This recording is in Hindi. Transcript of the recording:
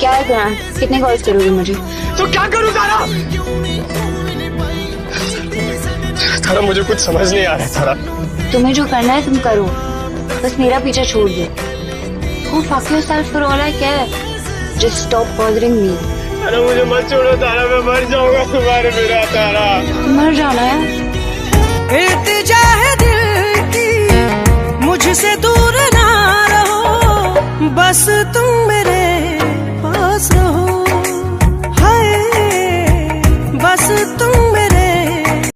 क्या है कुरान? कितने कॉल्स करोगे मुझे? तो क्या करूं तारा? तारा मुझे कुछ समझ नहीं आ रहा है तारा। तुम्हें जो करना है तुम करो, बस मेरा पीछा छोड़ दो। Go fuck yourself for all I care. Just stop bothering me. तारा मुझे मत छोड़ो तारा, मैं मर जाऊंगा तुम्हारे बिना तारा। मर जाना है? इल्तिजा है दिल की, मुझसे दूर ना रहो, बस तुम